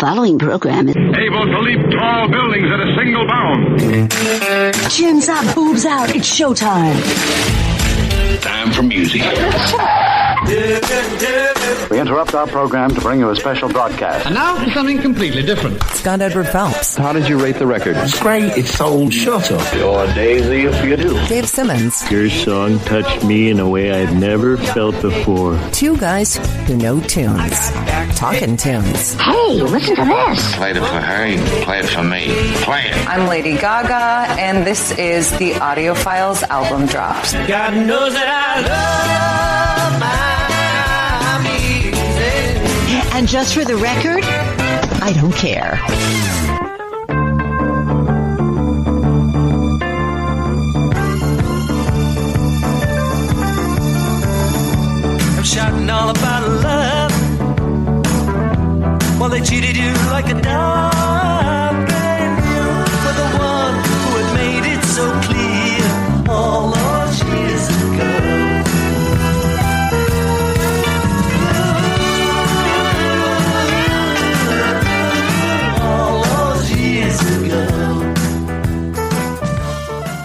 following program is able to leap tall buildings at a single bound. Chins up, boobs out. It's showtime. Time for music. We interrupt our program to bring you a special broadcast. And now for something completely different. Scott Edward Phelps. How did you rate the record? It's great. It's sold. Shut up. You're Daisy if you do. Dave Simmons. Your song touched me in a way I'd never felt before. Two guys who know tunes. Talking tunes. Hey, listen to this. Played it for her, you play it for me. Play it. I'm Lady Gaga, and this is the Audiophiles album drops. God knows that I love my music. And just for the record, I don't care. I'm shouting all about love. Well, they cheated you like a dog, and you were the one who had made it so clear all those years ago.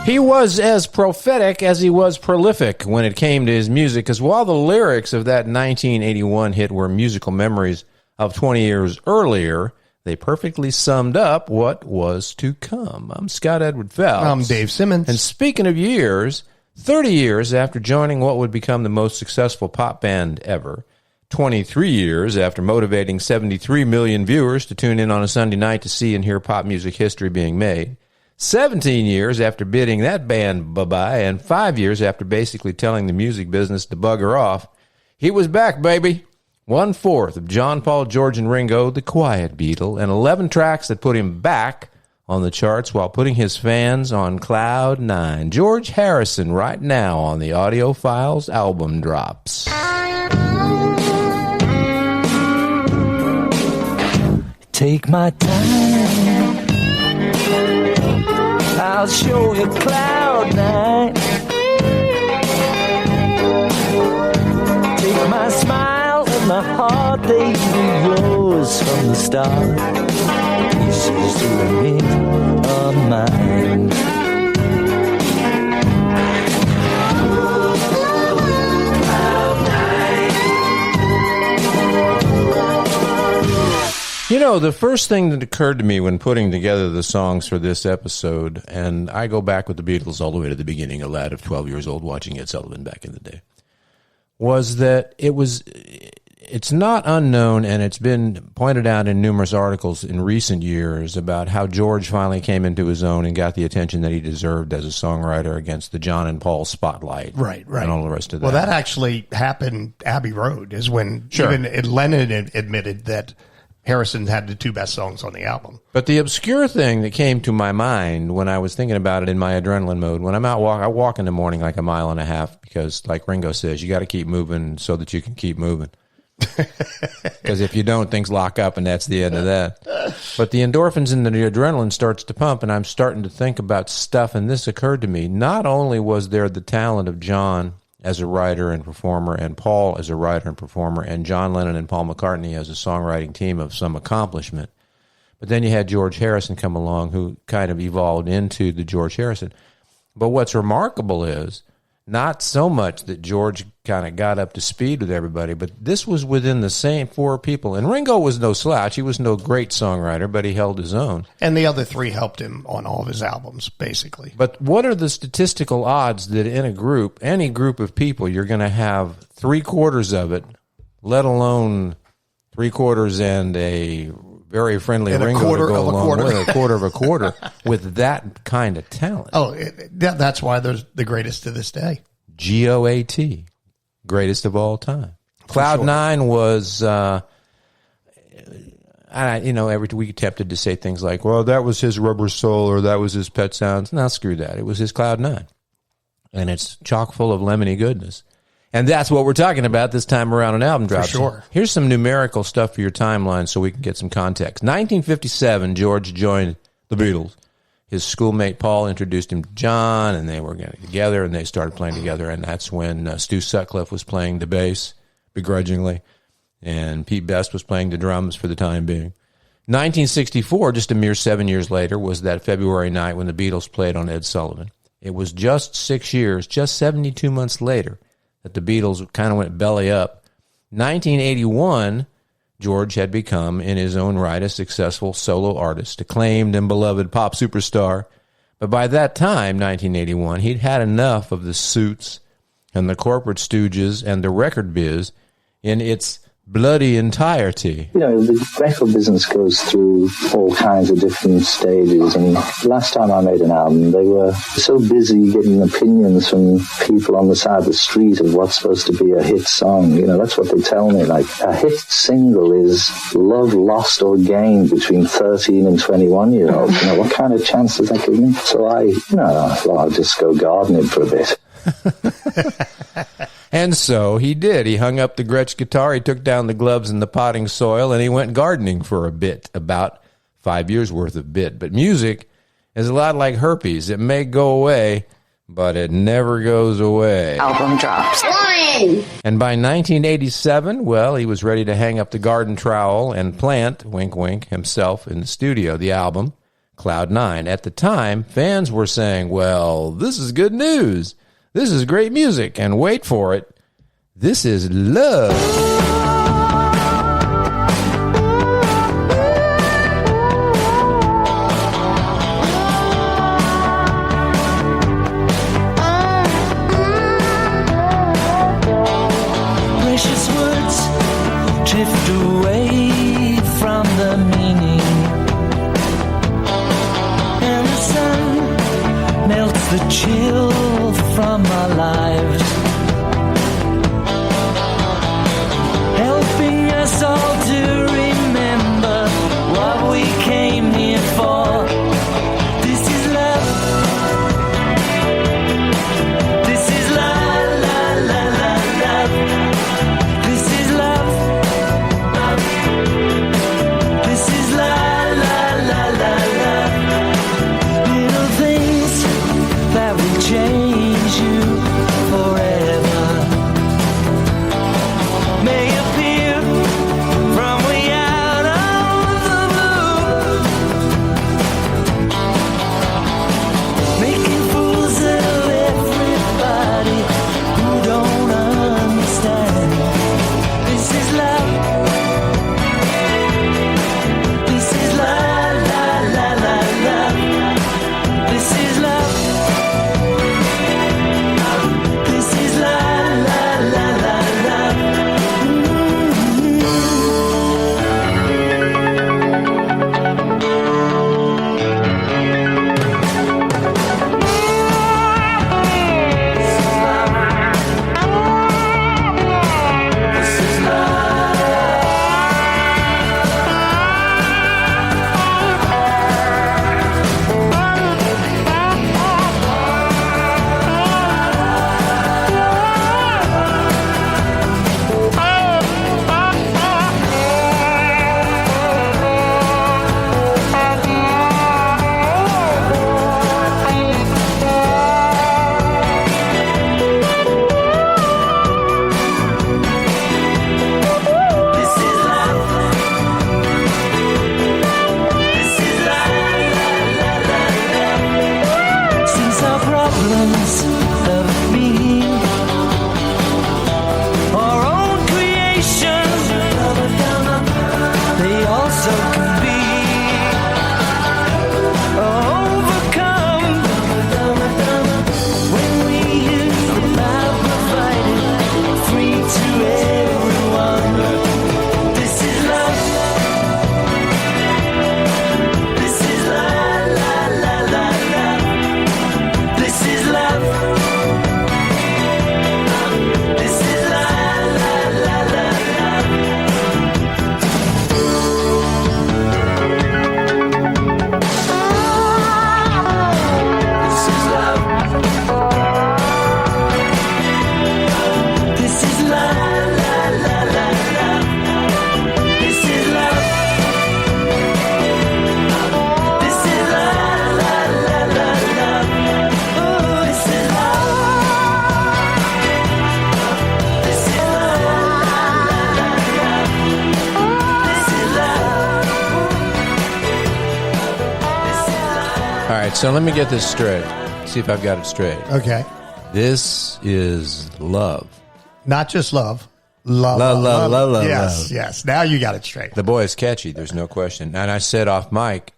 He was as prophetic as he was prolific when it came to his music, because while the lyrics of that 1981 hit were musical memories of 20 years earlier, they perfectly summed up what was to come. I'm Scott Edward Phelps. I'm Dave Simmons. And speaking of years, 30 years after joining what would become the most successful pop band ever, 23 years after motivating 73 million viewers to tune in on a Sunday night to see and hear pop music history being made, 17 years after bidding that band bye-bye, and 5 years after basically telling the music business to bugger off, he was back, baby. 1/4 of John, Paul, George, and Ringo, the Quiet Beatle, and 11 tracks that put him back on the charts while putting his fans on cloud nine. George Harrison right now on the Audiophiles album drops. Take my time, I'll show you cloud nine. Take my smile and my heart, they were yours from the start. Pieces to a mint of mine. You know, the first thing that occurred to me when putting together the songs for this episode, and I go back with the Beatles all the way to the beginning, a lad of 12 years old watching Ed Sullivan back in the day, was that it's not unknown, and it's been pointed out in numerous articles in recent years about how George finally came into his own and got the attention that he deserved as a songwriter against the John and Paul spotlight. Right. And all the rest of that. Well, that actually happened. Abbey Road is when even Lennon admitted that Harrison had the two best songs on the album. But the obscure thing that came to my mind when I was thinking about it in my adrenaline mode, when I'm out I walk in the morning like a mile and a half because, like Ringo says, you got to keep moving so that you can keep moving. Because if you don't, things lock up, and that's the end of that. But the endorphins and the adrenaline starts to pump, and I'm starting to think about stuff, and this occurred to me. Not only was there the talent of John as a writer and performer, and Paul as a writer and performer, and John Lennon and Paul McCartney as a songwriting team of some accomplishment. But then you had George Harrison come along, who kind of evolved into the George Harrison. But what's remarkable is not so much that George kind of got up to speed with everybody, but this was within the same four people. And Ringo was no slouch. He was no great songwriter, but he held his own. And the other three helped him on all of his albums, basically. But what are the statistical odds that in a group, any group of people, you're going to have 3/4 of it, let alone 3/4 and a very friendly and Ringo to go along with a quarter of a quarter with that kind of talent. Oh, that's why they're the greatest to this day. GOAT, greatest of all time. Cloud Nine was, every week tempted to say things like, well, that was his Rubber Soul or that was his Pet Sounds. No, screw that. It was his Cloud Nine. And it's chock full of lemony goodness. And that's what we're talking about this time around on Album Drops. For sure. Here's some numerical stuff for your timeline so we can get some context. 1957, George joined the Beatles. His schoolmate Paul introduced him to John, and they were getting together, and they started playing together. And that's when Stu Sutcliffe was playing the bass, begrudgingly, and Pete Best was playing the drums for the time being. 1964, just a mere 7 years later, was that February night when the Beatles played on Ed Sullivan. It was just 6 years, just 72 months later, that the Beatles kind of went belly up. 1981, George had become, in his own right, a successful solo artist, acclaimed and beloved pop superstar. But by that time, 1981, he'd had enough of the suits and the corporate stooges and the record biz in its bloody entirety. You know, the record business goes through all kinds of different stages, and last time I made an album, they were so busy getting opinions from people on the side of the street of what's supposed to be a hit song. You know, that's what they tell me. Like, a hit single is love lost or gained between 13 and 21-year-olds. You know, what kind of chance does that give me? So I'll just go gardening for a bit. And so he did. He hung up the Gretsch guitar, he took down the gloves and the potting soil, and he went gardening for a bit, about 5 years worth of bit. But music is a lot like herpes. It may go away, but it never goes away. Album drops. And by 1987, well, he was ready to hang up the garden trowel and plant, wink, wink, himself in the studio, the album, Cloud 9. At the time, fans were saying, well, this is good news. This is great music, and wait for it, this is love. Precious words drift away from the meaning, and the sun melts the chill from our lives, helping us all to remember what we came here for. This is love. This is la la la la love. This is love. This is love. right, so let me get this straight. See if I've got it straight. Okay. This is love. Not just love. Love. Yes, yes. Now you got it straight. The boy is catchy, there's no question. And I said off mic,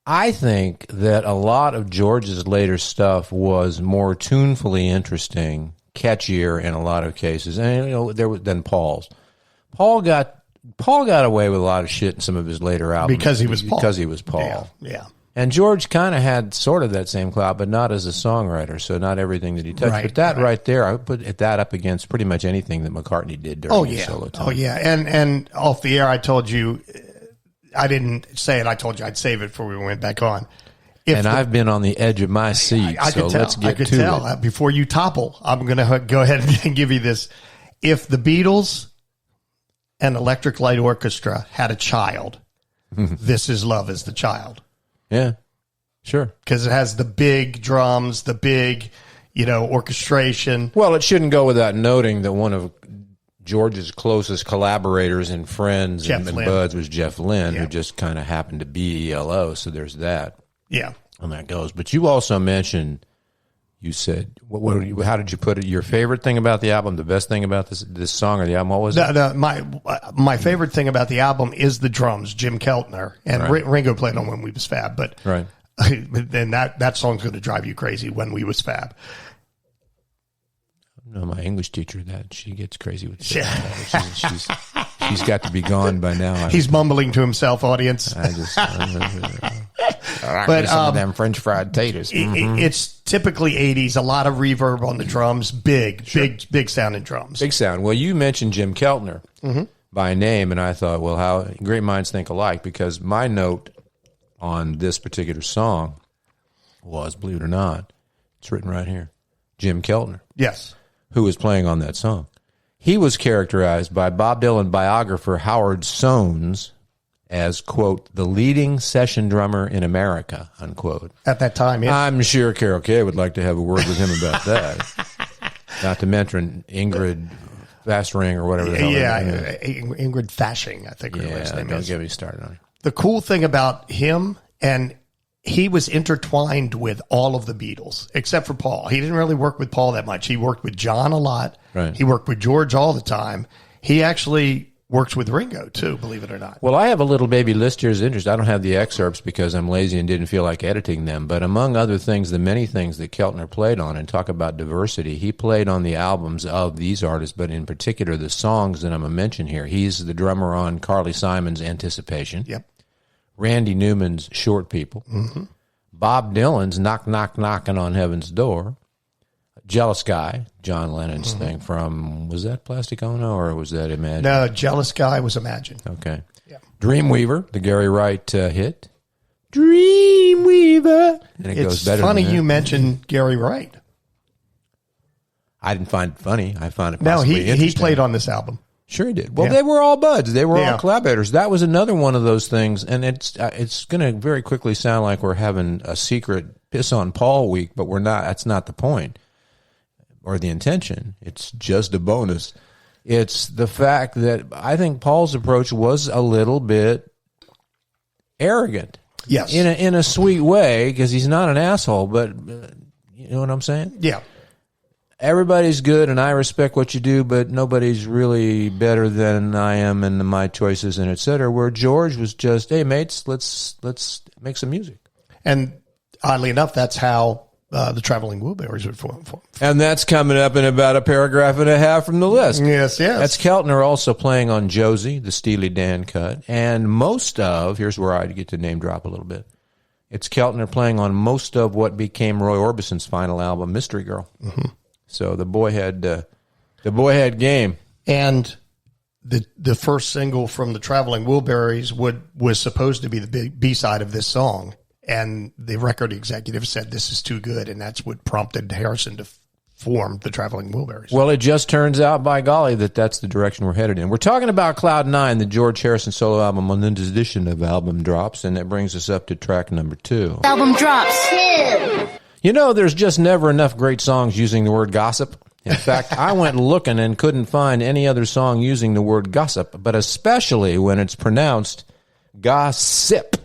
I think that a lot of George's later stuff was more tunefully interesting, catchier in a lot of cases, and than Paul's. Paul got away with a lot of shit in some of his later albums because he was Paul. Because he was Paul. Yeah. And George kind of had sort of that same clout, but not as a songwriter, so not everything that he touched. Right, but that right there, I would put that up against pretty much anything that McCartney did during his solo time. Oh, yeah. And off the air, I told you, I didn't say it. I told you I'd save it before we went back on. I've been on the edge of my seat, let's get to it. Before you topple, I'm going to go ahead and give you this. If the Beatles and Electric Light Orchestra had a child, This Is Love is the child. Yeah, sure. Because it has the big drums, the big, orchestration. Well, it shouldn't go without noting that one of George's closest collaborators and friends and buds was Jeff Lynne, who just kind of happened to be ELO, so there's that. Yeah. And that goes. But you also mentioned, you said, how did you put it? Your favorite thing about the album, the best thing about this song or the album, what was it? My favorite thing about the album is the drums, Jim Keltner. And Ringo played on When We Was Fab. But then that song's going to drive you crazy, When We Was Fab. No, my English teacher, that she gets crazy with that. She's got to be gone by now. He's mumbling to himself, audience. But some of them French fried taters. It's typically 80s, a lot of reverb on the drums, big sounding drums. Big sound. Well, you mentioned Jim Keltner by name, and I thought, well, how great minds think alike, because my note on this particular song was, believe it or not, it's written right here, Jim Keltner. Yes. Who was playing on that song. He was characterized by Bob Dylan biographer Howard Soanes as, quote, the leading session drummer in America, unquote. At that time, yeah. I'm sure Carol Kay would like to have a word with him about that. Not to mention Ingrid Fastring or whatever the hell. Yeah, Ingrid Fashing, I think her last name is. Don't get me started on it. The cool thing about him, and he was intertwined with all of the Beatles, except for Paul. He didn't really work with Paul that much. He worked with John a lot. Right. He worked with George all the time. He actually works with Ringo, too, believe it or not. Well, I have a little baby list here's interest. I don't have the excerpts because I'm lazy and didn't feel like editing them. But among other things, the many things that Keltner played on, and talk about diversity, he played on the albums of these artists, but in particular the songs that I'm going to mention here. He's the drummer on Carly Simon's Anticipation. Yep. Randy Newman's Short People, Bob Dylan's Knock, Knock, Knocking on Heaven's Door, Jealous Guy, John Lennon's thing from, was that Plastic Ono or was that Imagine? No, Jealous Guy was Imagine. Okay. Yeah. Dreamweaver, the Gary Wright hit. Dreamweaver. And it goes better. It's funny than that. you mentioned Gary Wright. I didn't find it funny. I found it possibly interesting. He played on this album. Sure he did. Well, they were all buds. They were all collaborators. That was another one of those things, and it's going to very quickly sound like we're having a secret piss on Paul week, but we're not. That's not the point or the intention. It's just a bonus. It's the fact that I think Paul's approach was a little bit arrogant. Yes. In a sweet way, because he's not an asshole, but you know what I'm saying? Yeah. Everybody's good, and I respect what you do, but nobody's really better than I am in my choices, and et cetera. Where George was just, hey, mates, let's make some music. And oddly enough, that's how the Traveling Wilburys would form. And that's coming up in about a paragraph and a half from the list. Yes. That's Keltner also playing on Josie, the Steely Dan cut, and most of, here's where I get to name drop a little bit, it's Keltner playing on most of what became Roy Orbison's final album, Mystery Girl. Mm-hmm. So the boy had game. And the first single from the Traveling Wilburys was supposed to be the B-side of this song, and the record executive said this is too good, and that's what prompted Harrison to form the Traveling Wilburys. Well, it just turns out, by golly, that's the direction we're headed in. We're talking about Cloud 9, the George Harrison solo album on this edition of Album Drops, and that brings us up to track number 2. Album Drops 2. You know, there's just never enough great songs using the word gossip. In fact, I went looking and couldn't find any other song using the word gossip, but especially when it's pronounced gossip.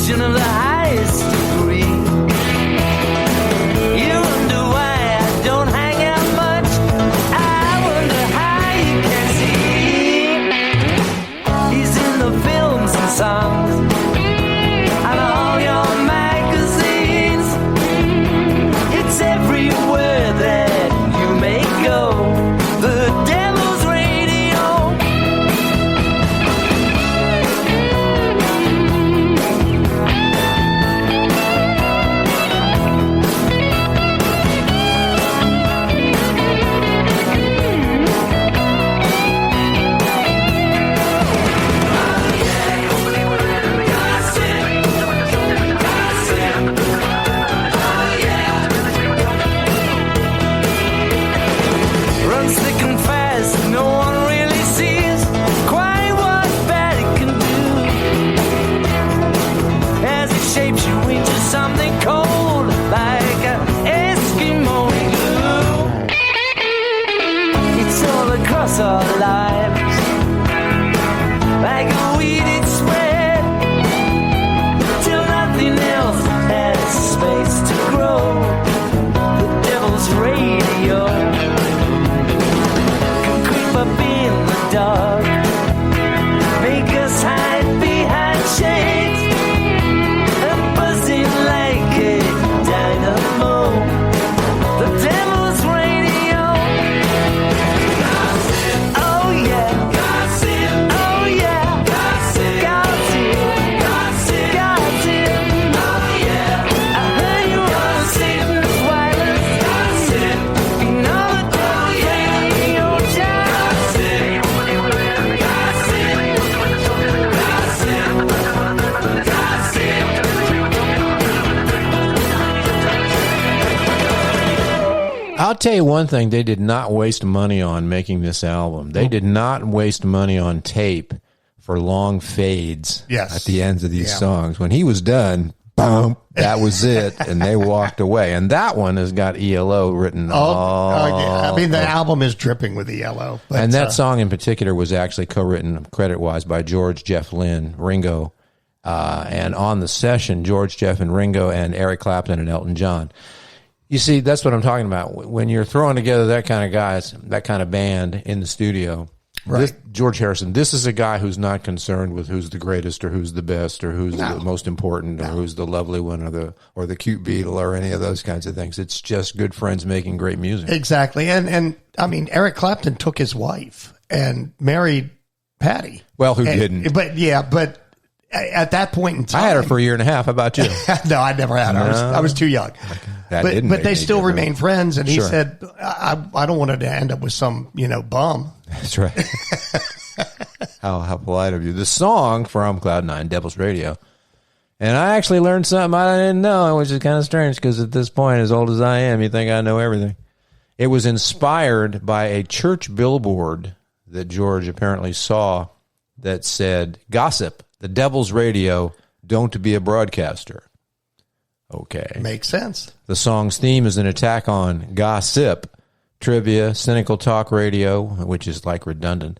Devotion of the highest degree. You wonder why I don't hang out much. I wonder how you can see. He's in the films and songs and all your magazines. It's everywhere that you may go. The Devil's Radio. Runs thick and fast, no one really sees quite what bad it can do. As it shapes you into something cold, like an Eskimo glue. It's all across our lives, like a weed it spread, till nothing else has space to grow. The Devil's Radio can creep up in the dark, make us hide behind shades, and buzzing like a dynamo. The Devil's Radio. Oh yeah. Oh yeah. Gossip. Oh yeah. I heard you on Satan's wireless. You know the Devil's Radio I'll tell you one thing, they did not waste money on making this album. They did not waste money on tape for long fades at the ends of these songs. When he was done, boom, that was it, and they walked away. And that one has got ELO written all yeah. I mean, the album is dripping with ELO. But, and that song in particular was actually co-written, credit-wise, by George, Jeff Lynne, Ringo, and on the session, George, Jeff, and Ringo, and Eric Clapton and Elton John. You see, that's what I'm talking about. When you're throwing together that kind of guys, that kind of band in the studio, right. George Harrison, this is a guy who's not concerned with who's the greatest or who's the best or who's the most important or who's the lovely one or the cute Beatle or any of those kinds of things. It's just good friends making great music. Exactly. And I mean, Eric Clapton took his wife and married Patty. Well, who didn't? But at that point in time, I had her for a year and a half. How about you? No, I never had her. I was too young. But they still remain friends. And he said, I don't want her to end up with some, bum. That's right. How polite of you. The song from Cloud9, Devil's Radio. And I actually learned something I didn't know, which is kind of strange because at this point, as old as I am, you think I know everything. It was inspired by a church billboard that George apparently saw that said, "Gossip, the Devil's Radio, don't be a broadcaster." Okay. Makes sense. The song's theme is an attack on gossip, trivia, cynical talk radio, which is like redundant.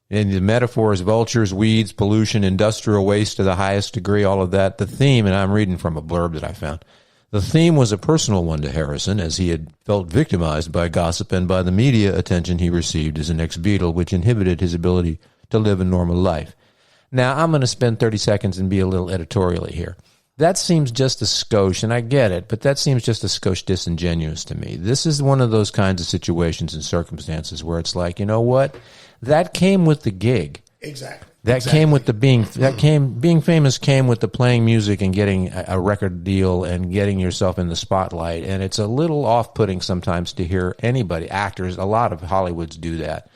And the metaphor is vultures, weeds, pollution, industrial waste to the highest degree, all of that. The theme, and I'm reading from a blurb that I found, the theme was a personal one to Harrison, as he had felt victimized by gossip and by the media attention he received as an ex-Beatle, which inhibited his ability to live a normal life. Now, I'm going to spend 30 seconds and be a little editorially here. That seems just a skosh, and I get it, but that seems just a skosh disingenuous to me. This is one of those kinds of situations and circumstances where it's like, you know what? That came with the gig. Exactly. That came with the being famous came with the playing music and getting a record deal and getting yourself in the spotlight. And it's a little off-putting sometimes to hear anybody, actors, a lot of Hollywoods do that.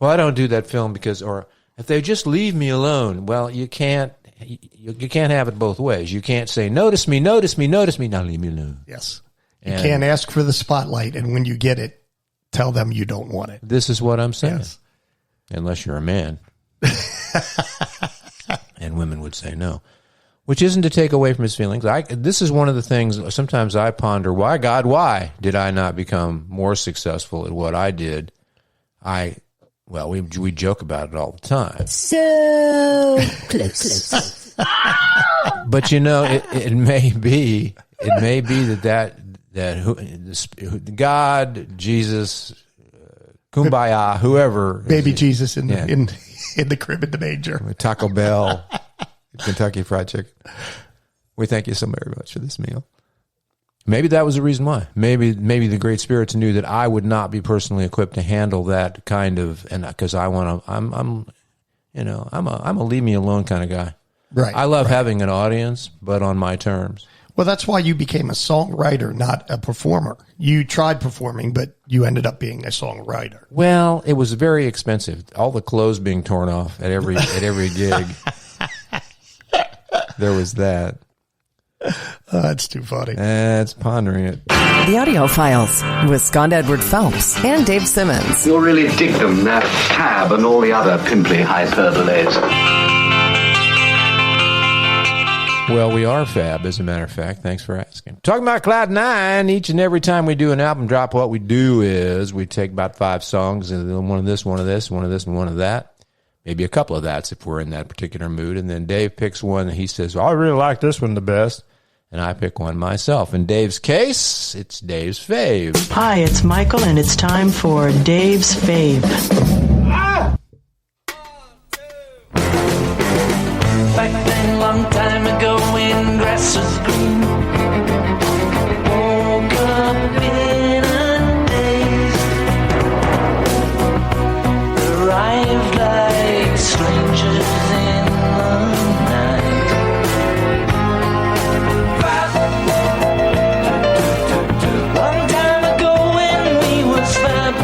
Well, I don't do that film because, or if they just leave me alone, well, you can't have it both ways. You can't say, notice me, now leave me alone. Yes. You can't ask for the spotlight, and when you get it, tell them you don't want it. This is what I'm saying. Yes. Unless you're a man. And women would say no. Which isn't to take away from his feelings. This is one of the things, sometimes I ponder, why, God, why did I not become more successful at what I did? We joke about it all the time. So close. But it may be that God, Jesus, Kumbaya, whoever, baby Jesus in the crib in the manger, Taco Bell, Kentucky Fried Chicken. We thank you so very much for this meal. Maybe that was the reason why. Maybe the great spirits knew that I would not be personally equipped to handle that kind of, and because I'm a leave me alone kind of guy. Right. I love having an audience, but on my terms. Well, that's why you became a songwriter, not a performer. You tried performing, but you ended up being a songwriter. Well, it was very expensive. All the clothes being torn off at every gig. There was that. That's too funny. It's pondering it. The Audio Files with Scott Edward Phelps and Dave Simmons. You'll really dig them, that tab and all the other pimply hyperboles. Well, we are fab, as a matter of fact. Thanks for asking. Talking about Cloud 9, each and every time we do an album drop, what we do is we take about 5 songs, and then one of this, one of this, one of this, and one of that. Maybe a couple of that's if we're in that particular mood. And then Dave picks one, and he says, I really like this one the best. And I pick one myself. In Dave's case, it's Dave's fave. Hi, it's Michael, and it's time for Dave's fave. Back then, long time ago, when grass was green, woke up in a daze, arrived like strangers in the night. Long time ago, when we was fab,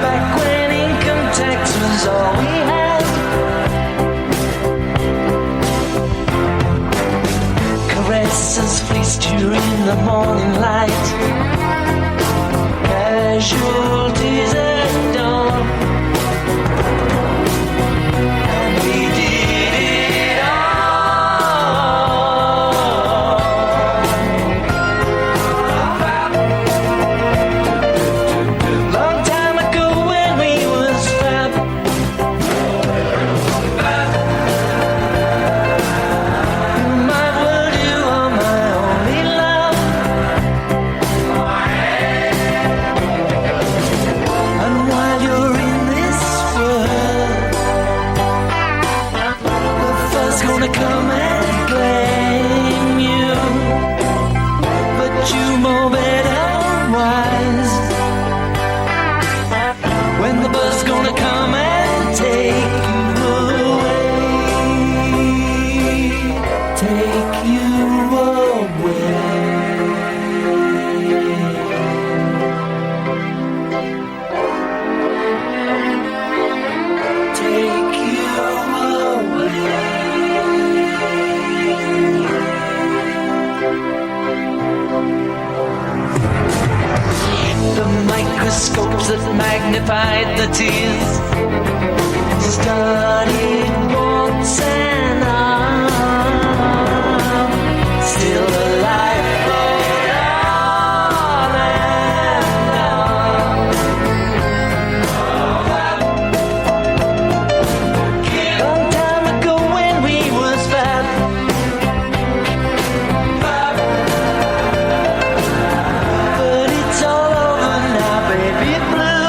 back when income tax was all we had. Caresses fleeced you in the morning light. Casualties at dawn. And we did it all. Long time ago when we was fab. My world, you are my only love. And while you're in this world, the first gonna come and claim you, but you know better wise. When the bus gonna come and take you away, take you away. Take you away. The microscopes that magnified the tears studied once and on. Still alive, hold on and on. Long time ago when we was fab, but it's all over now, baby blue.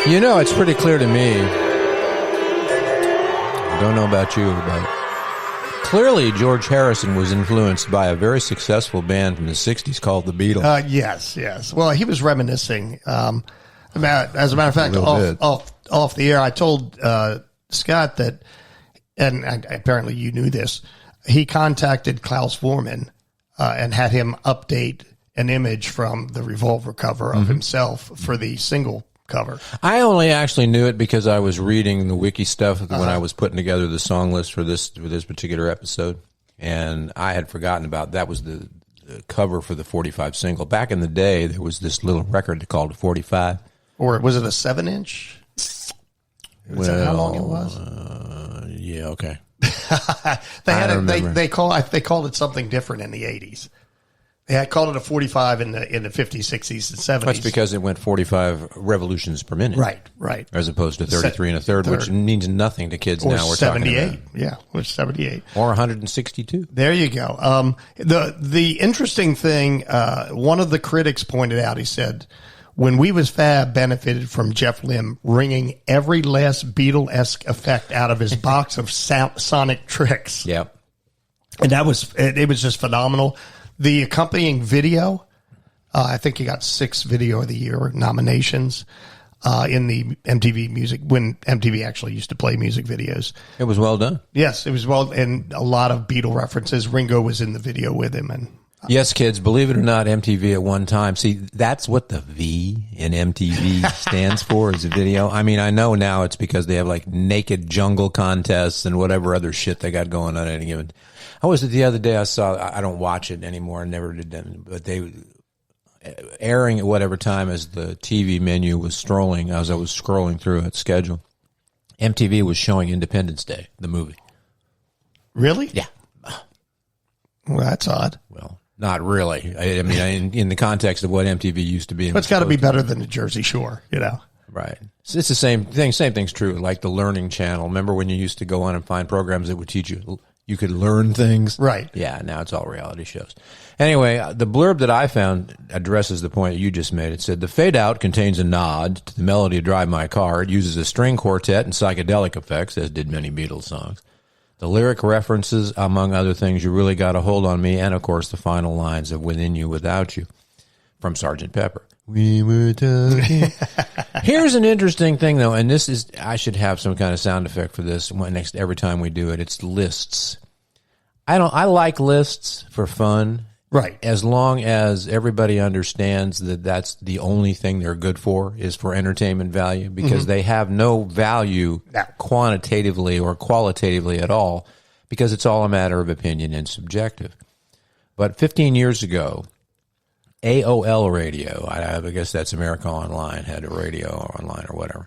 You know, it's pretty clear to me. I don't know about you, but clearly George Harrison was influenced by a very successful band from the 60s called the Beatles. Yes. Well, he was reminiscing. About, as a matter of fact, off the air, I told Scott that, and apparently you knew this, he contacted Klaus Voormann and had him update an image from the Revolver cover of himself for the single cover. I only actually knew it because I was reading the wiki stuff when I was putting together the song list for this particular episode, and I had forgotten about that was the cover for the 45 single. Back in the day, there was this little record called a 45. Or was it a 7-inch? Is that how long it was? Yeah, okay. They called it something different in the 80s. They had called it a 45 in the 50s, 60s, and 70s. That's because it went 45 revolutions per minute. Right. As opposed to 33 and a third, which means nothing to kids now. We're 78. Talking about. Yeah, or 78. Or 162. There you go. The interesting thing, one of the critics pointed out, he said, when We Was Fab benefited from Jeff Lynne wringing every last Beatle-esque effect out of his box of sonic tricks. Yep. And it was just phenomenal. The accompanying video, I think he got 6 Video of the Year nominations in the MTV Music, when MTV actually used to play music videos. It was well done. Yes, it was well, and a lot of Beatle references. Ringo was in the video with him. And yes, kids, believe it or not, MTV at one time. See, that's what the V in MTV stands for, is a video. I mean, I know now it's because they have like naked jungle contests and whatever other shit they got going on at any given. I was the other day, I don't watch it anymore. I never did them, but they airing at whatever time as the TV menu was strolling, as I was scrolling through its schedule. MTV was showing Independence Day, the movie. Really? Yeah. Well, that's odd. Well, not really. I mean, in the context of what MTV used to be. But it's got to be better than the Jersey Shore, you know? Right. It's the same thing. Same thing's true. Like the Learning Channel. Remember when you used to go on and find programs that would teach you could learn things? Right. Yeah, now it's all reality shows. Anyway, the blurb that I found addresses the point that you just made. It said, the fade out contains a nod to the melody of Drive My Car. It uses a string quartet and psychedelic effects, as did many Beatles songs. The lyric references, among other things, You Really Got a Hold on Me, and, of course, the final lines of Within You, Without You from Sgt. Pepper. We were talking. Here's an interesting thing, though, and this is, I should have some kind of sound effect for this every time we do it. It's lists. I like lists for fun. Right. As long as everybody understands that that's the only thing they're good for, is for entertainment value, because they have no value quantitatively or qualitatively at all, because it's all a matter of opinion and subjective. But 15 years ago, AOL Radio, I guess that's America Online, had a radio online or whatever.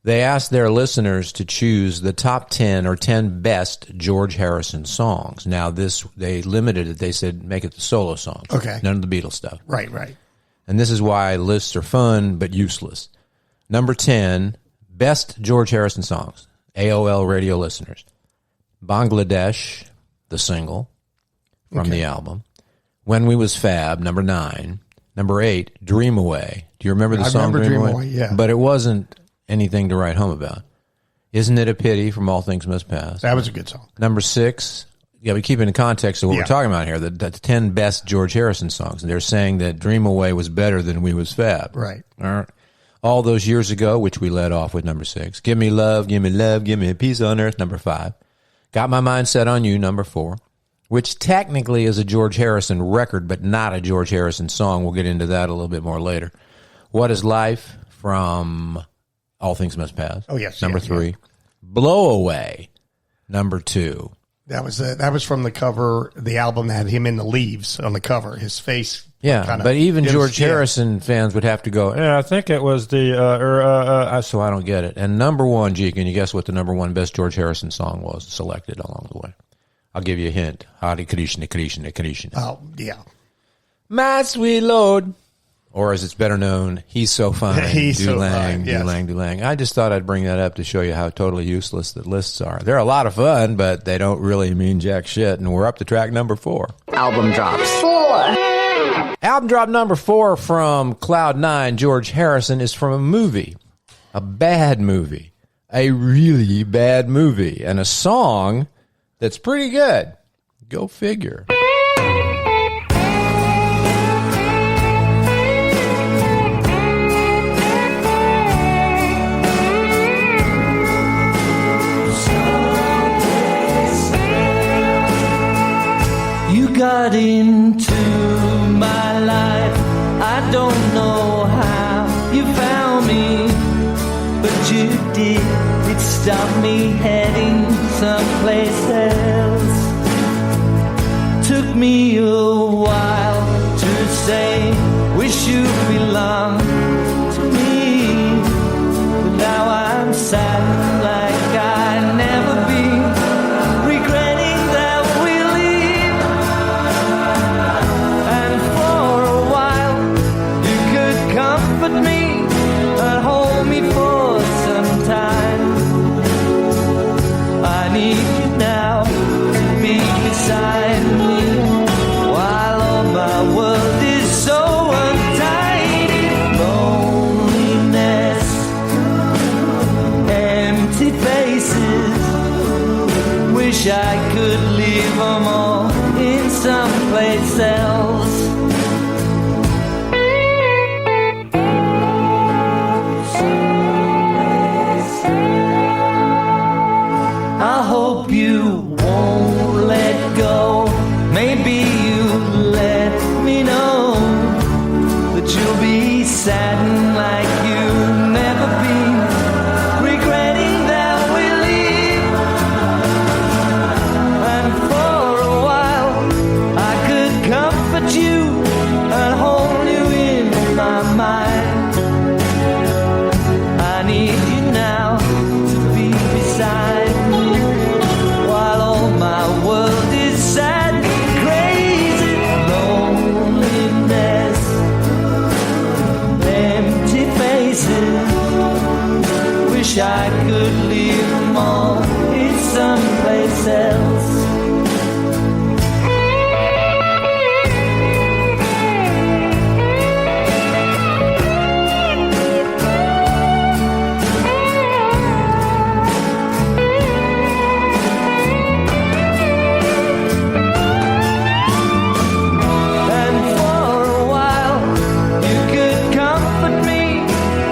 They asked their listeners to choose the top 10 or 10 best George Harrison songs. Now, they limited it. They said, make it the solo songs. Okay. None of the Beatles stuff. Right. And this is why lists are fun but useless. Number 10, best George Harrison songs. AOL radio listeners. Bangladesh, the single from the album. When We Was Fab, number 9. Number 8, Dream Away. Do you remember the song Dream Away? Yeah. But it wasn't anything to write home about. Isn't It a Pity from All Things Must Pass? That was a good song. Number 6, we keep it in context of what we're talking about here, the 10 best George Harrison songs. And they're saying that Dream Away was better than We Was Fab. Right. All Those Years Ago, which we led off with number 6. Give Me Love, Give Me a Peace on Earth, number 5. Got My Mind Set on You, number 4. Which technically is a George Harrison record, but not a George Harrison song. We'll get into that a little bit more later. What Is Life from All Things Must Pass. Oh, yes. Number 3. Blow Away, number 2. That was from the cover, the album that had him in the leaves on the cover, his face. Yeah, but even George Harrison fans would have to go, I think it was the, so I don't get it. And number 1, G, can you guess what the number 1 best George Harrison song was selected along the way? I'll give you a hint. Hare Krishna, Krishna, Krishna. Oh, yeah. My sweet Lord. Or as it's better known, He's So Fine. He's So Dulang, Fine, yes. Dulang, Dulang. I just thought I'd bring that up to show you how totally useless the lists are. They're a lot of fun, but they don't really mean jack shit. And we're up to track number 4. Album drops. 4. Album drop number 4 from Cloud9, George Harrison, is from a movie. A bad movie. A really bad movie. And a song that's pretty good. Go figure. You got into my life. I don't know how you found me, but you did. It stopped me heading someplace else. Took me a while to say, wish you belonged to me, but now I'm sad like I never be, regretting that we leave. And for a while you could comfort me and hold me for some time. I need you now to be beside me while all my world is so untidy. Loneliness, empty faces, wish I could leave them all in someplace else. I hope you won't let go. Maybe you let me know that you'll be saddened like you'll never be, regretting that we leave. And for a while I could comfort you and hold you in my mind. I need you now to be beside me while all my world is sad and crazy. Loneliness, empty faces, wish I could leave them all in someplace else. And for a while you could comfort me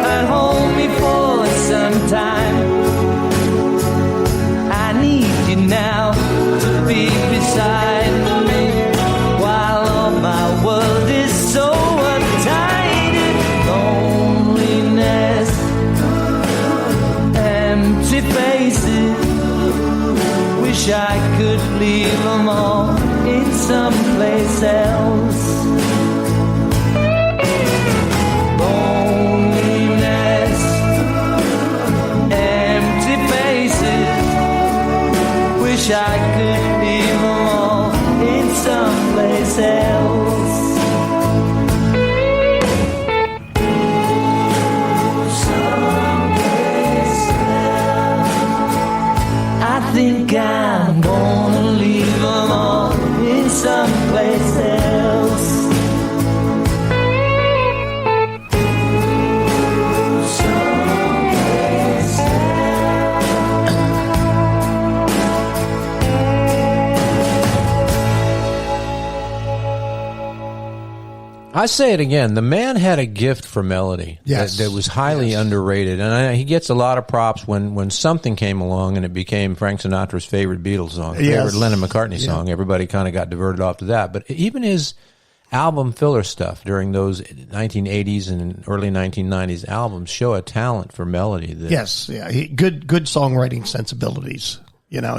and hold me for some time. I need you now to be beside me while all my world is so untidy. Loneliness, empty faces, wish I could leave them all in someplace else. Loneliness, empty faces, wish I could leave them all in someplace else. Someplace else. I think I'm gonna leave them all in someplace else. Someplace I say it again. The man had a gift for melody that was highly underrated. And he gets a lot of props when something came along and it became Frank Sinatra's favorite Beatles song, favorite Lennon McCartney song. Everybody kind of got diverted off to that. But even his album filler stuff during those 1980s and early 1990s albums show a talent for melody. Good songwriting sensibilities. You know,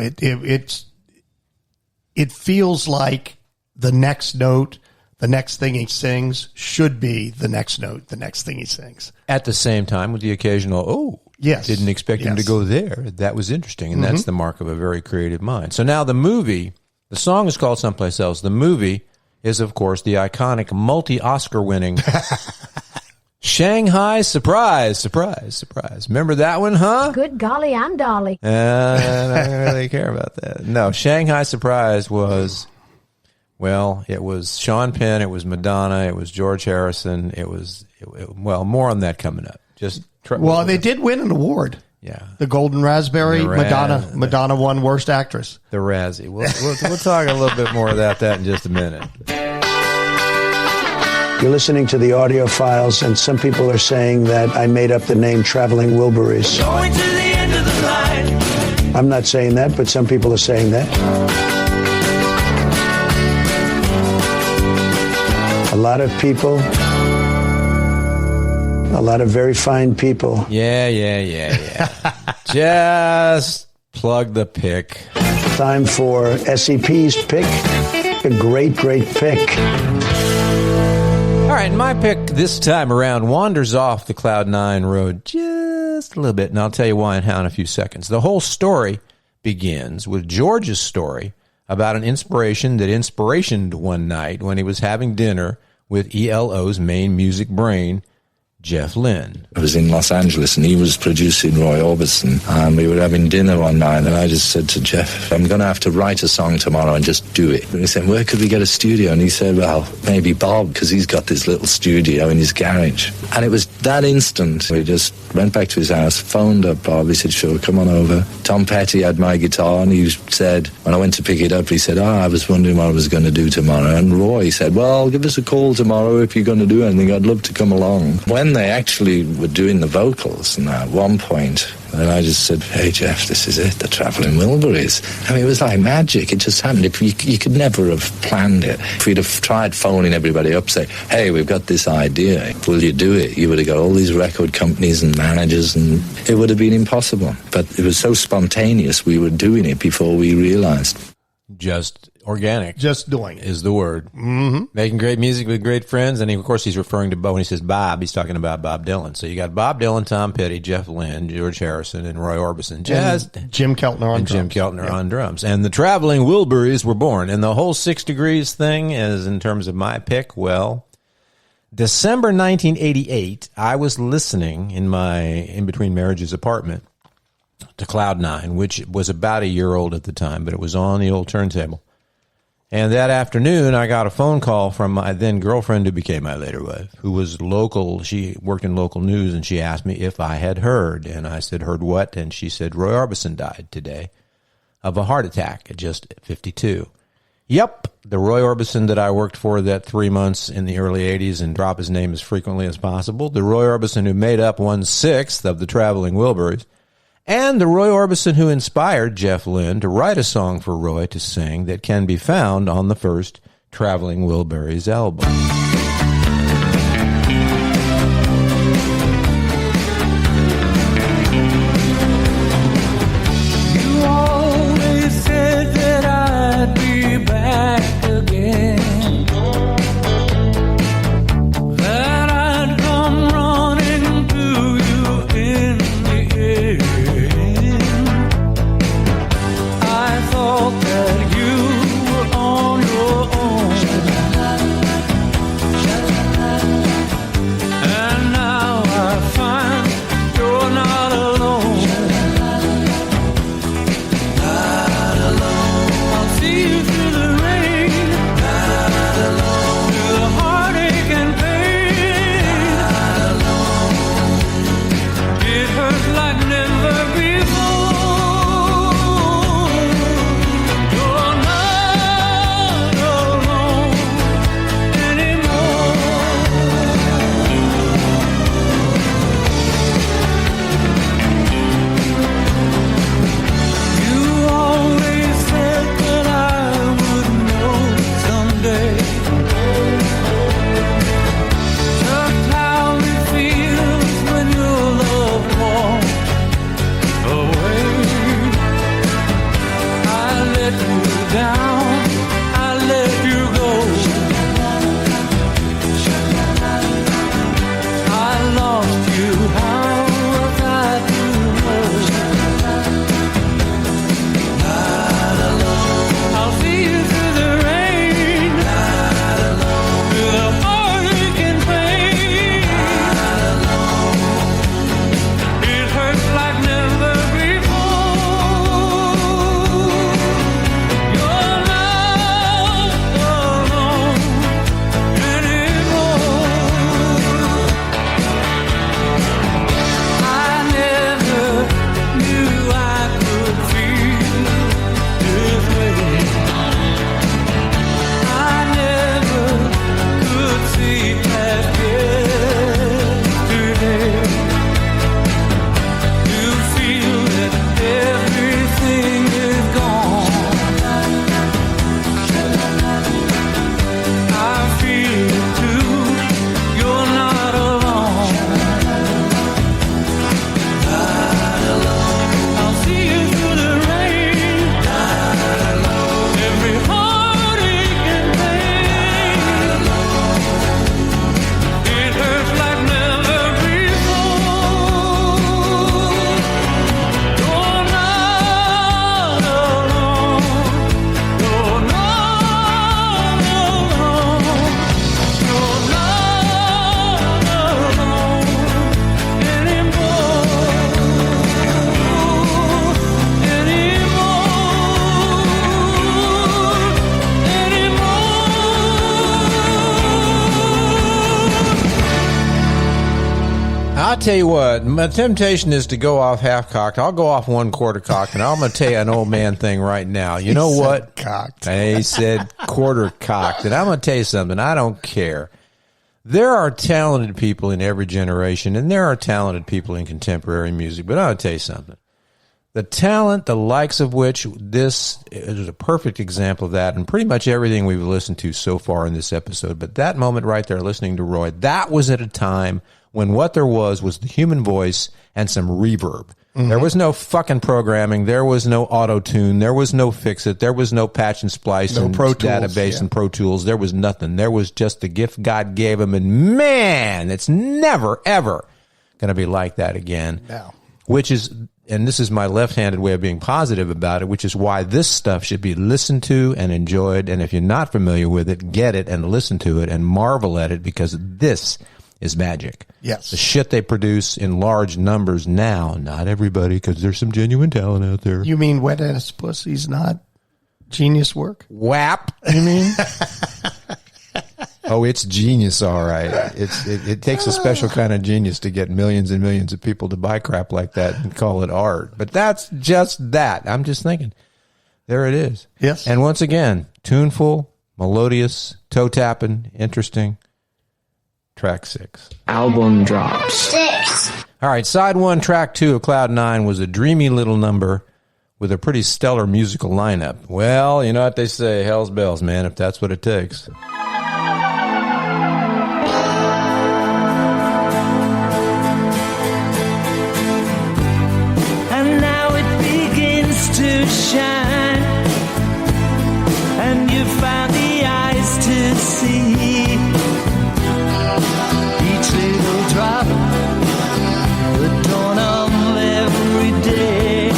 it feels like the next note, the next thing he sings should be the next note, the next thing he sings. At the same time, with the occasional, didn't expect him to go there. That was interesting. And that's the mark of a very creative mind. So now the movie, the song is called Someplace Else. The movie is, of course, the iconic multi-Oscar winning Shanghai Surprise, surprise, surprise. Remember that one, huh? Good golly, I'm Dolly. I don't really care about that. No, Shanghai Surprise was, well, it was Sean Penn, it was Madonna, it was George Harrison, well, more on that coming up. Well, they did win an award. Yeah. The Golden Raspberry, Madonna won Worst Actress. The Razzie. We'll talk a little bit more about that in just a minute. You're listening to the audio files, and some people are saying that I made up the name Traveling Wilburys. Going to the end of the line. I'm not saying that, but some people are saying that. A lot of people, a lot of very fine people. Yeah. Just plug the pick. Time for SEP's pick. A great pick. All right, my pick this time around wanders off the Cloud 9 road just a little bit, and I'll tell you why and how in a few seconds. The whole story begins with George's story about an inspirationed one night when he was having dinner with ELO's main music brain, Jeff Lynne. I was in Los Angeles and he was producing Roy Orbison, and we were having dinner one night, and I just said to Jeff, I'm going to have to write a song tomorrow and just do it. And he said, where could we get a studio? And he said, well, maybe Bob, because he's got this little studio in his garage. And it was that instant. We just went back to his house, phoned up Bob. He said, sure, come on over. Tom Petty had my guitar, and he said, when I went to pick it up, he said, I was wondering what I was going to do tomorrow. And Roy said, well, give us a call tomorrow if you're going to do anything. I'd love to come along. When they actually were doing the vocals, and at one point, and I just said, hey, Jeff, this is it, the Traveling Wilburys. I mean, it was like magic. It just happened. If you could never have planned it. If we'd have tried phoning everybody up, say, hey, we've got this idea, will you do it? You would have got all these record companies and managers, and it would have been impossible. But it was so spontaneous, we were doing it before we realized. Just organic. Just doing it. Is the word. Mm-hmm. Making great music with great friends. And of course, he's referring to Bob. When he says Bob, he's talking about Bob Dylan. So you got Bob Dylan, Tom Petty, Jeff Lynne, George Harrison, and Roy Orbison. Jim Keltner on drums. And the Traveling Wilburys were born. And the whole 6 Degrees thing is, in terms of my pick, well, December 1988, I was listening in my in-between marriages apartment to Cloud 9, which was about a year old at the time, but it was on the old turntable. And that afternoon, I got a phone call from my then girlfriend, who became my later wife, who was local. She worked in local news, and she asked me if I had heard. And I said, heard what? And she said, Roy Orbison died today of a heart attack at just 52. Yep, the Roy Orbison that I worked for that 3 months in the early 80s and drop his name as frequently as possible. The Roy Orbison who made up 1/6 of the Traveling Wilburys. And the Roy Orbison who inspired Jeff Lynne to write a song for Roy to sing that can be found on the first Traveling Wilburys album. You always said that I'd be back again, that I'd come running to you in the air. I thought that you were on your own, I'll tell you what, my temptation is to go off half-cocked. I'll go off 1/4-cocked, and I'm going to tell you an old man thing right now. You know what? Cocked. He said quarter-cocked, and I'm going to tell you something. I don't care. There are talented people in every generation, and there are talented people in contemporary music, but I'll tell you something. The talent, the likes of which this is a perfect example of that, and pretty much everything we've listened to so far in this episode. But that moment right there, listening to Roy, that was at a time when what there was the human voice and some reverb. Mm-hmm. There was no fucking programming. There was no auto-tune. There was no fix-it. There was no patch and splice and Pro Tools, database and Pro Tools. There was nothing. There was just the gift God gave him, and man, it's never, ever going to be like that again. No. Which is... And this is my left-handed way of being positive about it, which is why this stuff should be listened to and enjoyed. And if you're not familiar with it, get it and listen to it and marvel at it, because this is magic. Yes. The shit they produce in large numbers now, not everybody, because there's some genuine talent out there. You mean Wet Ass Pussy's not genius work? WAP, you mean? Oh, it's genius, all right. It takes a special kind of genius to get millions and millions of people to buy crap like that and call it art. But that's just that. I'm just thinking. There it is. Yes. And once again, tuneful, melodious, toe-tapping, interesting. Track 6. Album drops. 6. All right, side 1, track 2 of Cloud 9 was a dreamy little number with a pretty stellar musical lineup. Well, you know what they say, hell's bells, man, if that's what it takes. To shine, and you found the eyes to see each little drop, the dawn of every day.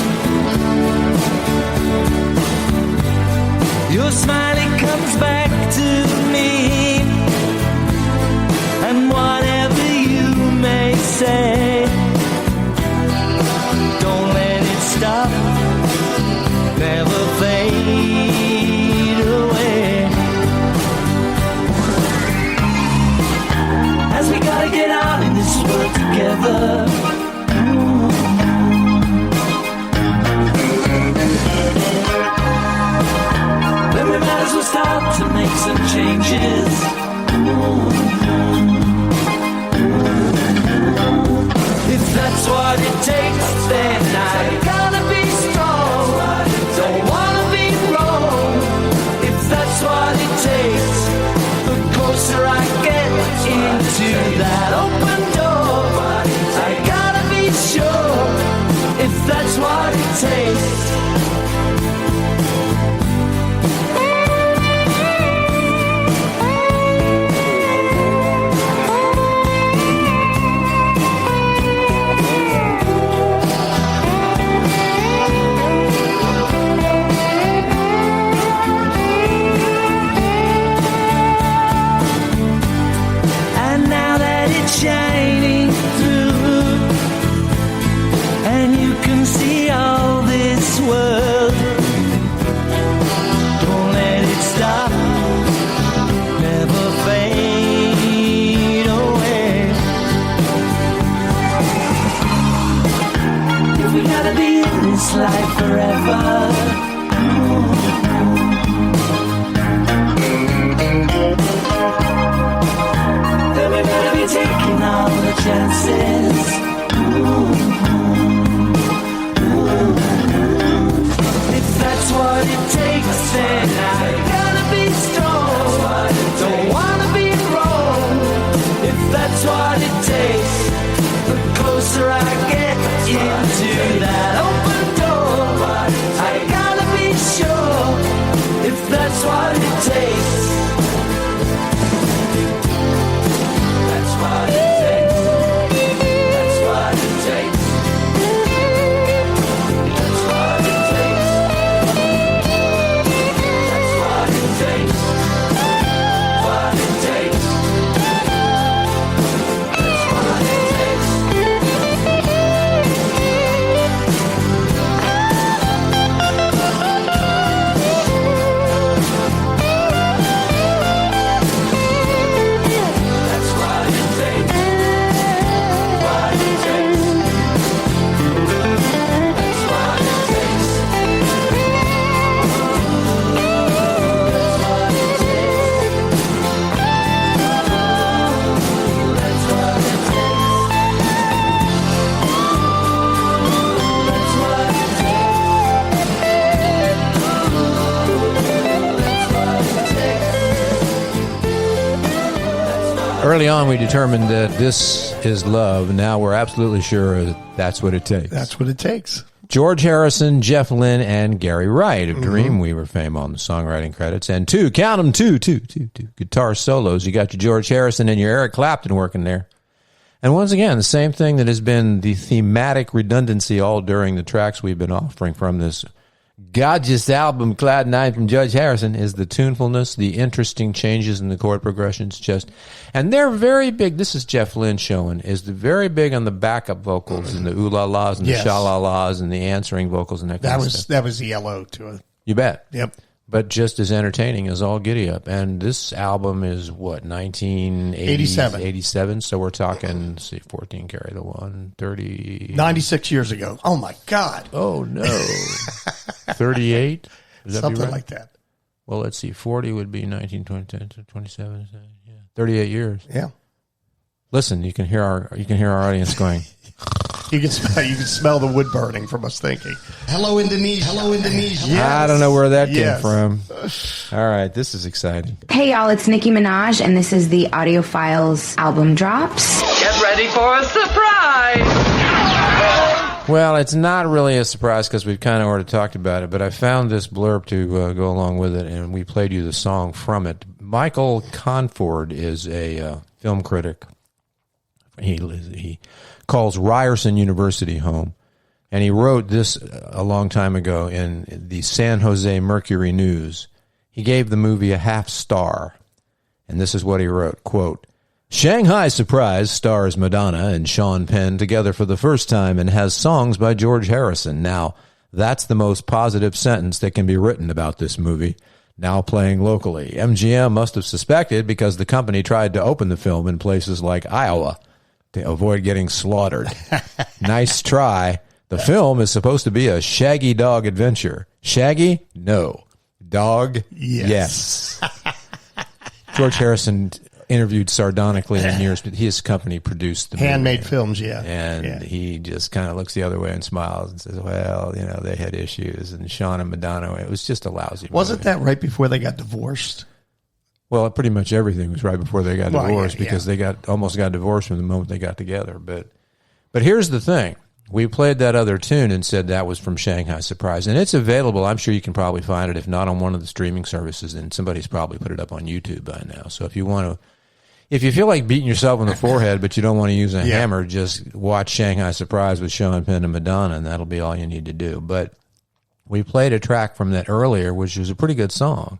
Your smiling comes back to me, and whatever you may say, don't let it stop. Never fade away. As we gotta get out in this world together. Then we might as well start to make some changes. If that's what it takes, then I gotta be strong. Don't wanna be wrong. If that's what it takes, the closer I get into that open door, I gotta be sure. If that's what it takes. Shining through, and you can see all this world. Don't let it stop, never fade away. If we gotta be in this life forever, then we better be taking all the chances. If that's what it takes, then I gotta be strong. Don't wanna be wrong. If that's what it takes, the closer I get into that open door, I gotta be sure. If that's what it takes. That's what it takes. Early on, we determined that this is love. Now we're absolutely sure that's what it takes. That's what it takes. George Harrison, Jeff Lynne, and Gary Wright of Dreamweaver fame on the songwriting credits. And two guitar solos. You got your George Harrison and your Eric Clapton working there. And once again, the same thing that has been the thematic redundancy all during the tracks we've been offering from this gorgeous album, Cloud 9 from George Harrison, is the tunefulness, the interesting changes in the chord progressions. And they're very big. This is Jeff Lynne showing, is very big on the backup vocals and the ooh-la-las and the sha-la-las and the answering vocals and that kind of stuff. That was ELO to it. You bet. Yep. But just as entertaining as all Giddy Up. And this album is, 1987? 87. So we're talking, let's see, 14 carry the 1, 30. 96 years ago. Oh, my God. Oh, no. 38? Something like that. Well, let's see. 40 would be 1927. Yeah. 38 years. Yeah. Listen, you can hear our audience going. You can smell the wood burning from us thinking. Hello, Indonesia. Hello, Indonesia. Yes. I don't know where that came from. All right, this is exciting. Hey, y'all, it's Nicki Minaj, and this is the AudioFiles album drops. Get ready for a surprise! Well, it's not really a surprise because we've kind of already talked about it, but I found this blurb to go along with it, and we played you the song from it. Michael Conford is a film critic. He calls Ryerson University home, and he wrote this a long time ago in the San Jose Mercury News. He gave the movie a half star, and this is what he wrote, quote, Shanghai Surprise stars Madonna and Sean Penn together for the first time and has songs by George Harrison. Now, that's the most positive sentence that can be written about this movie. Now playing locally. MGM must have suspected because the company tried to open the film in places like Iowa to avoid getting slaughtered. Nice try. The film is supposed to be a Shaggy dog adventure. Shaggy? No. Dog? Yes. George Harrison interviewed sardonically in years, but his company produced the Handmade movie. films, yeah. And he just kind of looks the other way and smiles and says, well, they had issues. And Sean and Madonna, it was just a lousy Wasn't movie. that right before they got divorced? Well, pretty much everything was right before they got divorced because they almost got divorced from the moment they got together. But here's the thing. We played that other tune and said that was from Shanghai Surprise. And it's available. I'm sure you can probably find it. If not on one of the streaming services, then somebody's probably put it up on YouTube by now. So if you feel like beating yourself on the forehead, but you don't want to use a hammer, just watch Shanghai Surprise with Sean Penn and Madonna, and that'll be all you need to do. But we played a track from that earlier, which was a pretty good song.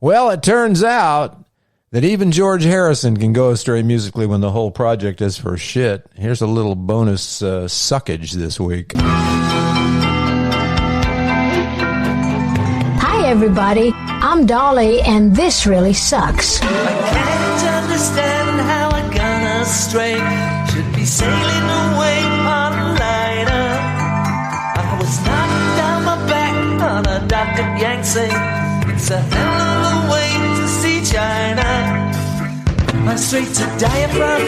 Well, it turns out that even George Harrison can go astray musically when the whole project is for shit. Here's a little bonus suckage this week. Hi, everybody. I'm Dolly, and this really sucks. I can't understand how I got astray. Should be sailing away on a liner. I was knocked down my back on a dock at Yangtze. It's a hell of a way to see China. I'm straight to die from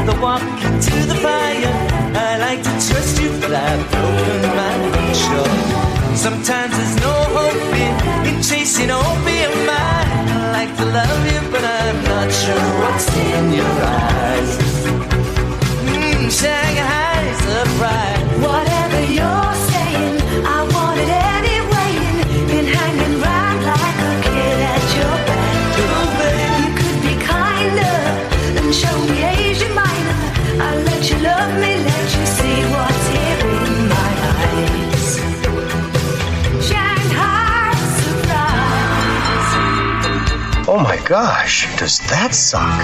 the walk into the fire. I like to trust you, but I've broken my nature. Sometimes there's no hope in chasing opium. I like to love you, but I'm not sure what's in your eyes. Shanghai Surprise. Whatever you're saying, I want it anyway. Been hanging round like a kid at your back. You could be kinder and show me Asia Minor. I'll let you love me, let you see what's here in my eyes. Shanghai Surprise. Oh my gosh, does that suck?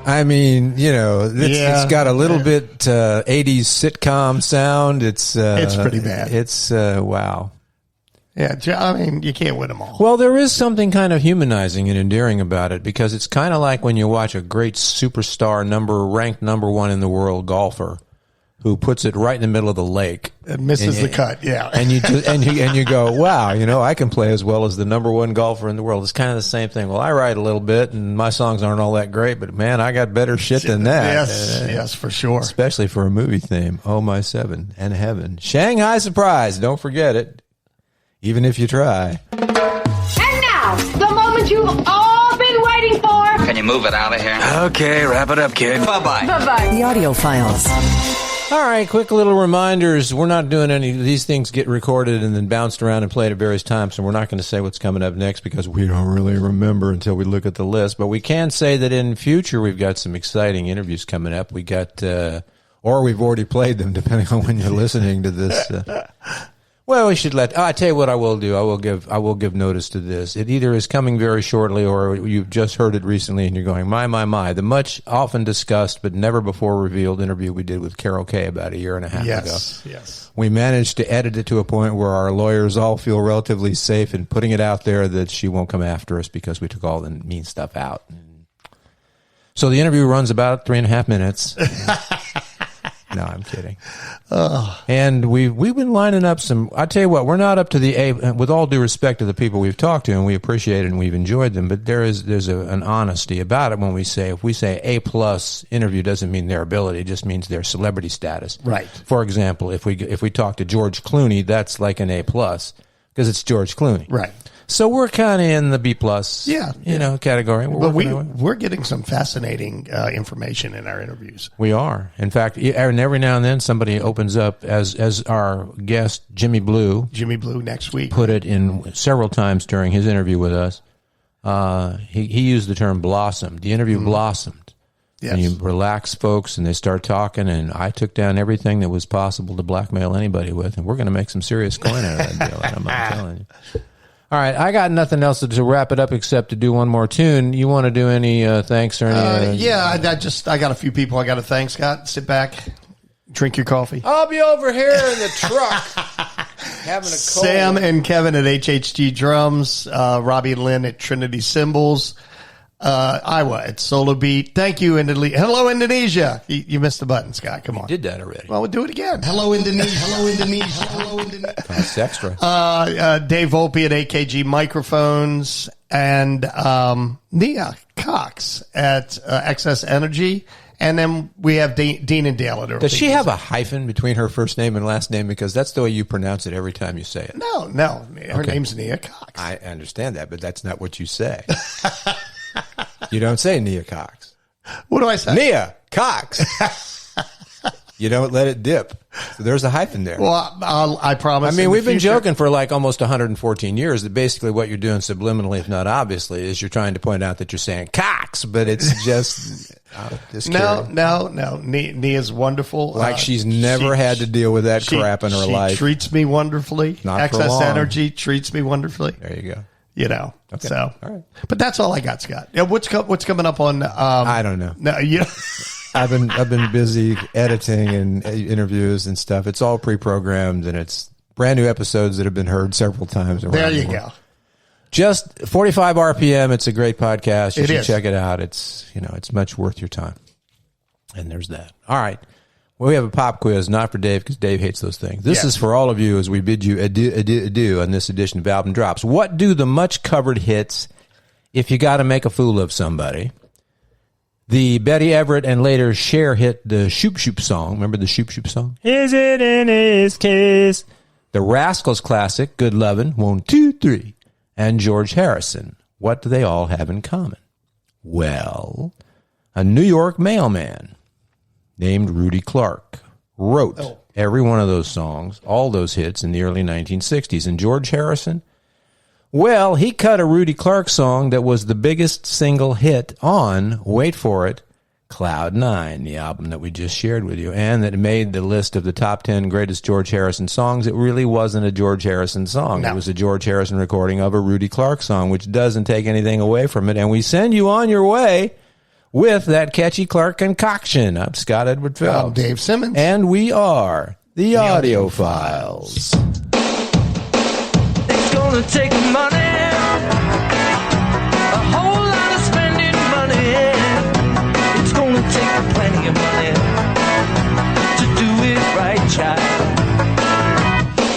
I mean, it's got a little bit 80s sitcom sound. It's pretty bad. It's wow. Yeah, I mean, you can't win them all. Well, there is something kind of humanizing and endearing about it because it's kind of like when you watch a great superstar ranked number one in the world golfer who puts it right in the middle of the lake. It misses the cut, yeah. And you go, wow, I can play as well as the number one golfer in the world. It's kind of the same thing. Well, I write a little bit, and my songs aren't all that great, but man, I got better shit than that. Yes, for sure. Especially for a movie theme. Oh, my seven and heaven. Shanghai Surprise. Don't forget it, even if you try. And now, Now, the moment you've all been waiting for. Can you move it out of here? Okay, wrap it up, kid. Bye-bye. Bye-bye. The Audio Files. All right, quick little reminders. We're not doing any of these things get recorded and then bounced around and played at various times, and we're not going to say what's coming up next because we don't really remember until we look at the list. But we can say that in future we've got some exciting interviews coming up. We got, or we've already played them, depending on when you're listening to this. Well, we should I tell you what I will do. I will give notice to this. It either is coming very shortly or you've just heard it recently and you're going, my. The much often discussed but never before revealed interview we did with Carol Kay about a year and a half ago. Yes. We managed to edit it to a point where our lawyers all feel relatively safe in putting it out there that she won't come after us because we took all the mean stuff out. So the interview runs about 3.5 minutes. No, I'm kidding. And we've been lining up some. I tell you what, we're not up to the A. With all due respect to the people we've talked to, and we appreciate it and we've enjoyed them, but there's an honesty about it when we say if we say A+ interview doesn't mean their ability, it just means their celebrity status. Right. For example, if we talk to George Clooney, that's like an A+ because it's George Clooney. Right. So we're kind of in the B+, category. But we're getting some fascinating information in our interviews. We are. In fact, and every now and then somebody opens up, as our guest, Jimmy Blue. Jimmy Blue next week. Put it in several times during his interview with us. He used the term blossomed. The interview blossomed. Yes. And you relax folks and they start talking, and I took down everything that was possible to blackmail anybody with, and we're going to make some serious coin out of that deal. I'm telling you. All right, I got nothing else to wrap it up except to do one more tune. You want to do any thanks or any? I got a few people I got to thank. Scott, sit back, drink your coffee. I'll be over here in the truck having a cold. Sam and Kevin at HHG Drums, Robbie and Lynn at Trinity Cymbals, Iowa at Solo Beat. Thank you, Indonesia. Hello, Indonesia. You missed the button, Scott. Come on. You did that already. Well, we'll do it again. Hello, Indonesia. Hello, Indonesia. Hello, Indonesia. That's extra. Dave Volpe at AKG Microphones and Nia Cox at XS Energy. And then we have Dean and Dale at Does she have a hyphen between her first name and last name? Because that's the way you pronounce it every time you say it. No. Her name's Nia Cox. I understand that, but that's not what you say. You don't say Nia Cox. What do I say? Nia Cox. You don't let it dip. So there's a hyphen there. Well, I promise. I mean, we've been joking for like almost 114 years that basically what you're doing subliminally, if not obviously, is you're trying to point out that you're saying Cox, but it's just... No. Nia's wonderful. Like she's never had to deal with that crap in her life. She treats me wonderfully. Not for long. XS Energy treats me wonderfully. There you go. You know, okay. So, all right. But that's all I got, Scott. Yeah, what's coming up on? I don't know. No, I've been busy editing and interviews and stuff. It's all pre-programmed and it's brand new episodes that have been heard several times. There you go. Just 45 RPM. It's a great podcast. You should is. check it out. It's much worth your time. And there's that. All right. Well, we have a pop quiz, not for Dave, because Dave hates those things. This is for all of you as we bid you adieu on this edition of Album Drops. What do the much-covered hits, If You Gotta Make a Fool of Somebody, the Betty Everett and later Cher hit, the Shoop Shoop song. Remember the Shoop Shoop song? Is it in his case? The Rascals classic, Good Lovin', 1, 2, 3, and George Harrison. What do they all have in common? Well, a New York mailman named Rudy Clark wrote every one of those songs, all those hits in the early 1960s. And George Harrison, well, he cut a Rudy Clark song that was the biggest single hit on, wait for it, Cloud 9, the album that we just shared with you, and that made the list of the top 10 greatest George Harrison songs. It really wasn't a George Harrison song. No. It was a George Harrison recording of a Rudy Clark song, which doesn't take anything away from it. And we send you on your way with that catchy Clark concoction. I'm Scott Edward Phelps. I'm Dave Simmons. And we are the Audio Files. It's gonna take money, a whole lot of spending money. It's gonna take plenty of money to do it right, child.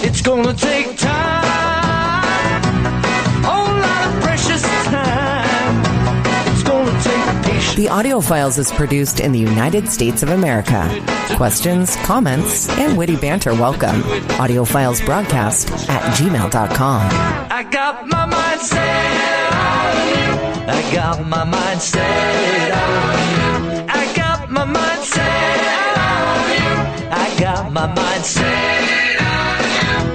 It's gonna take time, a whole lot of precious time. It's gonna take patience. The Audio Files is produced in the United States of America. Questions, comments, and witty banter welcome. AudioFilesBroadcast@gmail.com. I got my mind set I got my mind set on you. I got my mind set on you. I got my mind set on you.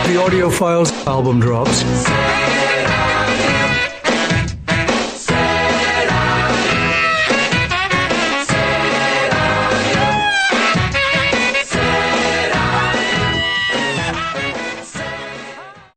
The Audiophiles album drops.